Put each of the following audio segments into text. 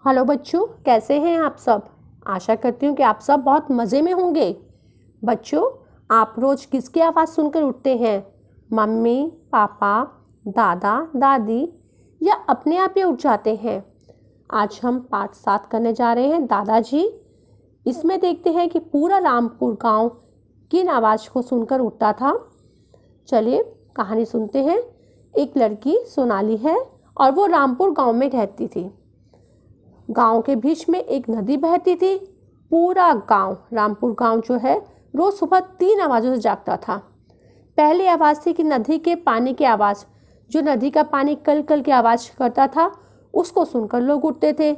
Hello बच्चों, कैसे हैं आप सब। आशा करती हूँ कि आप सब बहुत मज़े में होंगे। बच्चों, आप रोज़ किसकी आवाज़ सुनकर उठते हैं? मम्मी, पापा, दादा, दादी या अपने आप ही उठ जाते हैं? आज हम पाठ 7 करने जा रहे हैं, दादाजी। इसमें देखते हैं कि पूरा रामपुर गांव किन आवाज़ को सुनकर उठता था। चलिए कहानी सुनते हैं। एक लड़की सोनाली है और वो रामपुर गांव में रहती थी। गांव के बीच में एक नदी बहती थी। पूरा गांव, रामपुर गांव जो है, रोज सुबह 3 आवाज़ों से जागता था। पहली आवाज़ थी कि नदी के पानी की आवाज़, जो नदी का पानी कल कल की आवाज़ करता था, उसको सुनकर लोग उठते थे।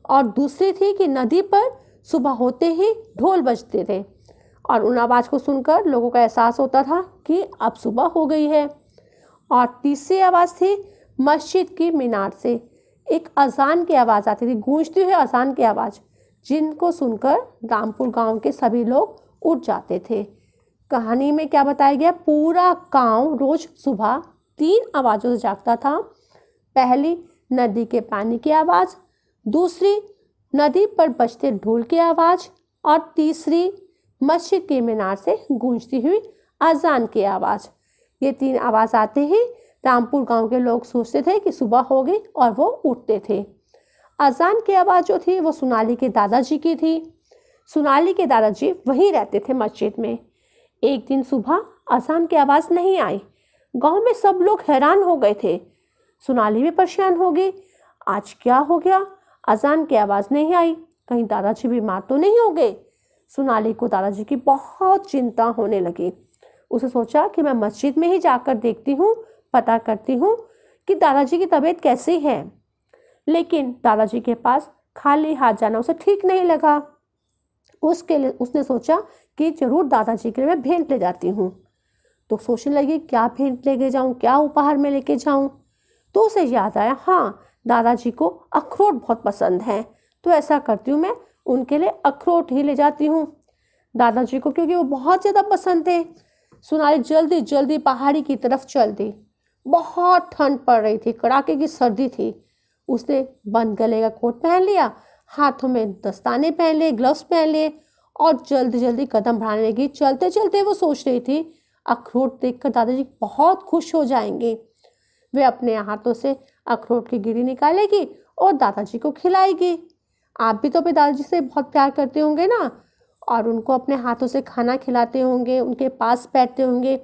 और दूसरी थी कि नदी पर सुबह होते ही ढोल बजते थे और उन आवाज़ को सुनकर लोगों का एहसास होता था कि अब सुबह हो गई है। और तीसरी आवाज़ थी मस्जिद की मीनार से एक अजान की आवाज़ आती थी, गूंजती हुई अजान की आवाज़, जिनको सुनकर रामपुर गांव के सभी लोग उठ जाते थे। कहानी में क्या बताया गया? पूरा गांव रोज सुबह 3 आवाज़ों से जागता था। पहली नदी के पानी की आवाज़, दूसरी नदी पर बजते ढोल की आवाज़ और तीसरी मस्जिद की मीनार से गूंजती हुई अजान की आवाज़। ये 3 आवाज़ आते ही रामपुर गांव के लोग सोचते थे कि सुबह हो गई और वो उठते थे। अजान की आवाज़ जो थी वो सोनाली के दादाजी की थी। सोनाली के दादाजी वहीं रहते थे मस्जिद में। एक दिन सुबह अजान की आवाज़ नहीं आई। गांव में सब लोग हैरान हो गए थे। सोनाली भी परेशान हो गई। आज क्या हो गया? अजान की आवाज़ नहीं आई, कहीं दादाजी बीमार तो नहीं हो गए? सोनाली को दादाजी की बहुत चिंता होने लगी। उसे सोचा कि मैं मस्जिद में ही जाकर देखती हूँ, पता करती हूँ कि दादाजी की तबीयत कैसी है। लेकिन दादाजी के पास खाली हाथ जाना उसे ठीक नहीं लगा। उसके लिए उसने सोचा कि जरूर दादाजी के लिए मैं भेंट ले जाती हूँ। तो सोचने लगी क्या भेंट लेके जाऊँ, क्या उपहार में लेके जाऊँ। तो उसे याद आया, हाँ, दादाजी को अखरोट बहुत पसंद है, तो ऐसा करती हूँ, मैं उनके लिए अखरोट ही ले जाती हूँ दादाजी को, क्योंकि वो बहुत ज़्यादा पसंद थे। सोनाली जल्दी जल्दी पहाड़ी की तरफ चल दी। बहुत ठंड पड़ रही थी, कड़ाके की सर्दी थी। उसने बंद गले का कोट पहन लिया, हाथों में दस्ताने पहन लिए, ग्लव्स पहन लिए और जल्दी जल्दी कदम बढ़ाने लगी। चलते चलते वो सोच रही थी, अखरोट देखकर दादाजी बहुत खुश हो जाएंगे। वे अपने हाथों से अखरोट की गिरी निकालेगी और दादाजी को खिलाएगी। आप भी तो अपने दादाजी से बहुत प्यार करते होंगे ना, और उनको अपने हाथों से खाना खिलाते होंगे, उनके पास बैठते होंगे।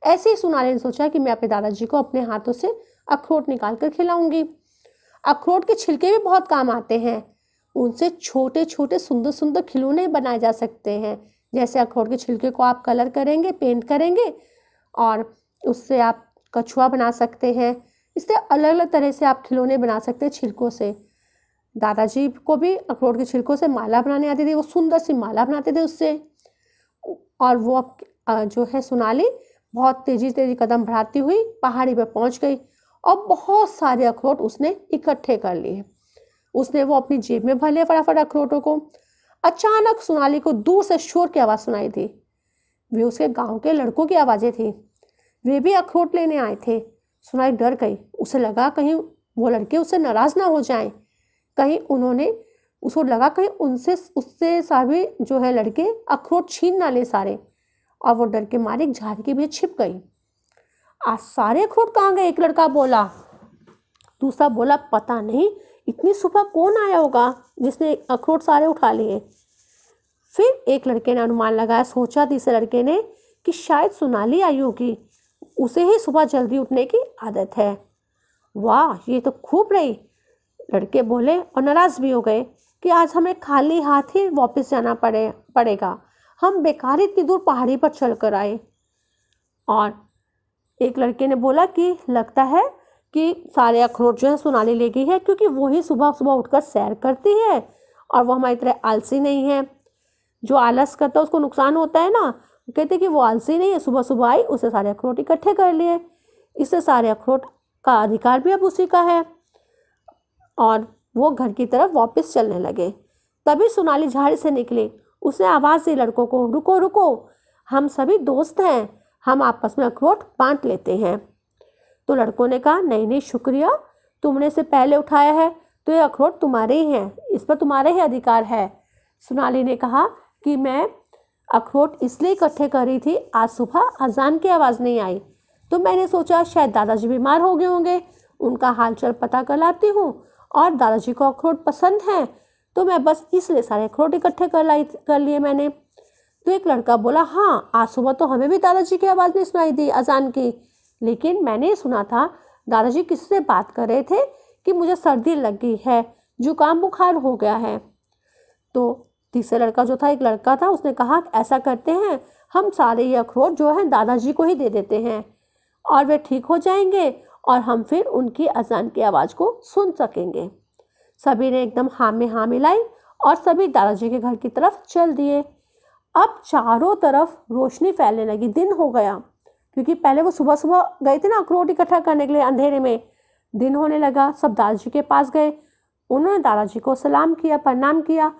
ऐसे ही सोनाली ने सोचा कि मैं अपने दादाजी को अपने हाथों से अखरोट निकाल कर खिलाऊंगी। अखरोट के छिलके भी बहुत काम आते हैं। उनसे छोटे छोटे सुंदर सुंदर खिलौने बनाए जा सकते हैं। जैसे अखरोट के छिलके को आप कलर करेंगे, पेंट करेंगे और उससे आप कछुआ बना सकते हैं। इससे अलग अलग तरह से आप खिलौने बना सकते हैं छिलकों से। दादाजी को भी अखरोट के छिलकों से माला बनाने आती थी। वो सुंदर सी माला बनाते थे उससे। और वो जो है सोनाली बहुत तेजी तेजी कदम बढ़ाती हुई पहाड़ी पर पहुंच गई और बहुत सारे अखरोट उसने इकट्ठे कर लिए। उसने वो अपनी जेब में भर लिया फटाफट अखरोटों को। अचानक सोनाली को दूर से शोर की आवाज़ सुनाई दी। वे उसके गांव के लड़कों की आवाज़ें थी। वे भी अखरोट लेने आए थे। सोनाली डर गई। उसे लगा कहीं वो लड़के उससे नाराज़ ना हो जाएं। कहीं उसको लगा कहीं उससे सारे जो है लड़के अखरोट छीन ना ले सारे। और वो डर के मारे एक झाड़ी के पीछे छिप गई। आज सारे अखरोट कहाँ गए? एक लड़का बोला। दूसरा बोला, पता नहीं इतनी सुबह कौन आया होगा जिसने अखरोट सारे उठा लिए। फिर एक लड़के ने अनुमान लगाया, सोचा तीसरे लड़के ने कि शायद सोनाली आई होगी, उसे ही सुबह जल्दी उठने की आदत है। वाह, ये तो खूब रही, लड़के बोले और नाराज भी हो गए कि आज हमें खाली हाथ ही वापस जाना पड़ेगा। हम बेकार इतनी दूर पहाड़ी पर चल कर आए। और एक लड़के ने बोला कि लगता है कि सारे अखरोट जो है सोनाली ले गई है, क्योंकि वो ही सुबह सुबह उठकर सैर करती है और वो हमारी तरह आलसी नहीं है। जो आलस करता है उसको नुकसान होता है ना। कहते कि वो आलसी नहीं है, सुबह सुबह आई, उसे सारे अखरोट इकट्ठे कर लिए। इससे सारे अखरोट का अधिकार भी अब उसी का है। और वो घर की तरफ वापस चलने लगे। तभी सोनाली झाड़ी से निकली। उसने आवाज़ दी लड़कों को, रुको रुको, हम सभी दोस्त हैं, हम आपस में अखरोट बांट लेते हैं। तो लड़कों ने कहा, नहीं नहीं, शुक्रिया, तुमने इसे पहले उठाया है, तो ये अखरोट तुम्हारे ही हैं, इस पर तुम्हारे ही अधिकार है। सोनाली ने कहा कि मैं अखरोट इसलिए इकट्ठे कर रही थी, आज सुबह अजान की आवाज़ नहीं आई तो मैंने सोचा शायद दादाजी बीमार हो गए होंगे, उनका हालचाल पता कर लाती हूँ। और दादाजी को अखरोट पसंद हैं तो मैं बस इसलिए सारे अखरोट इकट्ठे कर लिए मैंने। तो एक लड़का बोला, हाँ आज सुबह तो हमें भी दादाजी की आवाज़ नहीं सुनाई दी अजान की, लेकिन मैंने सुना था दादाजी किसी से बात कर रहे थे कि मुझे सर्दी लग गई है, जुकाम बुखार हो गया है। तो तीसरा लड़का जो था, एक लड़का था, उसने कहा ऐसा करते हैं हम सारे ये अखरोट जो है दादाजी को ही दे देते हैं और वे ठीक हो जाएंगे और हम फिर उनकी अजान की आवाज़ को सुन सकेंगे। सभी ने एकदम हाँ में हाँ मिलाई और सभी दादाजी के घर की तरफ चल दिए। अब चारों तरफ रोशनी फैलने लगी, दिन हो गया, क्योंकि पहले वो सुबह सुबह गए थे ना अखरोट इकट्ठा करने के लिए अंधेरे में। दिन होने लगा, सब दादाजी के पास गए, उन्होंने दादाजी को सलाम किया, प्रणाम किया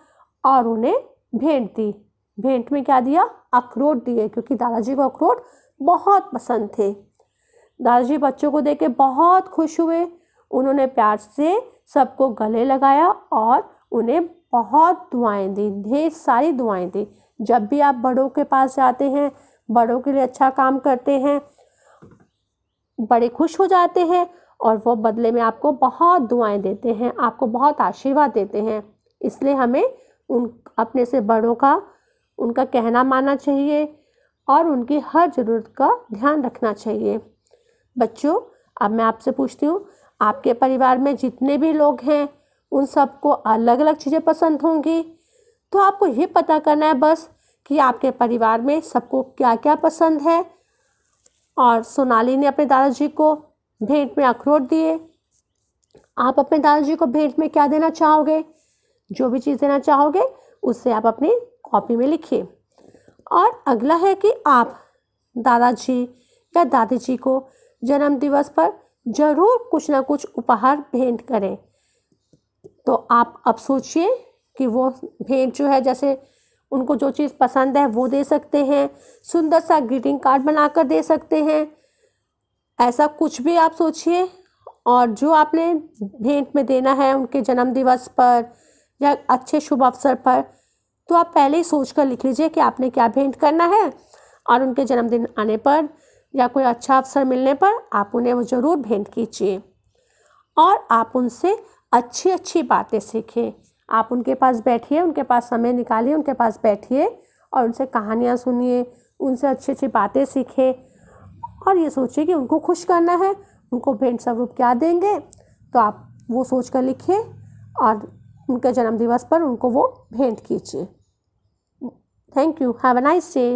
और उन्हें भेंट दी। भेंट में क्या दिया? अखरोट दिए, क्योंकि दादाजी को अखरोट बहुत पसंद थे। दादाजी बच्चों को देख के बहुत खुश हुए, उन्होंने प्यार से सबको गले लगाया और उन्हें बहुत दुआएं दी, ढेर सारी दुआएं दी। जब भी आप बड़ों के पास जाते हैं, बड़ों के लिए अच्छा काम करते हैं, बड़े खुश हो जाते हैं और वो बदले में आपको बहुत दुआएं देते हैं, आपको बहुत आशीर्वाद देते हैं। इसलिए हमें अपने से बड़ों का उनका कहना मानना चाहिए और उनकी हर ज़रूरत का ध्यान रखना चाहिए। बच्चों, अब मैं आपसे पूछती हूँ, आपके परिवार में जितने भी लोग हैं उन सबको अलग अलग चीज़ें पसंद होंगी, तो आपको ये पता करना है बस कि आपके परिवार में सबको क्या क्या पसंद है। और सोनाली ने अपने दादाजी को भेंट में अखरोट दिए। आप अपने दादाजी को भेंट में क्या देना चाहोगे? जो भी चीज़ देना चाहोगे उससे आप अपनी कॉपी में लिखिए। और अगला है कि आप दादाजी या दादी जी को जन्म दिवस पर ज़रूर कुछ ना कुछ उपहार भेंट करें। तो आप अब सोचिए कि वो भेंट जो है, जैसे उनको जो चीज़ पसंद है वो दे सकते हैं, सुंदर सा ग्रीटिंग कार्ड बनाकर दे सकते हैं, ऐसा कुछ भी आप सोचिए। और जो आपने भेंट में देना है उनके जन्म दिवस पर या अच्छे शुभ अवसर पर, तो आप पहले ही सोच कर लिख लीजिए कि आपने क्या भेंट करना है, और उनके जन्मदिन आने पर या कोई अच्छा अवसर मिलने पर आप उन्हें वो ज़रूर भेंट कीजिए और आप उनसे अच्छी अच्छी बातें सीखें। आप उनके पास बैठिए, उनके पास समय निकालिए, उनके पास बैठिए और उनसे कहानियाँ सुनिए, उनसे अच्छी अच्छी बातें सीखें और ये सोचिए कि उनको खुश करना है, उनको भेंट स्वरूप क्या देंगे, तो आप वो सोच कर लिखिए और उनके जन्मदिवस पर उनको वो भेंट कीजिए। Thank you. Have a nice day.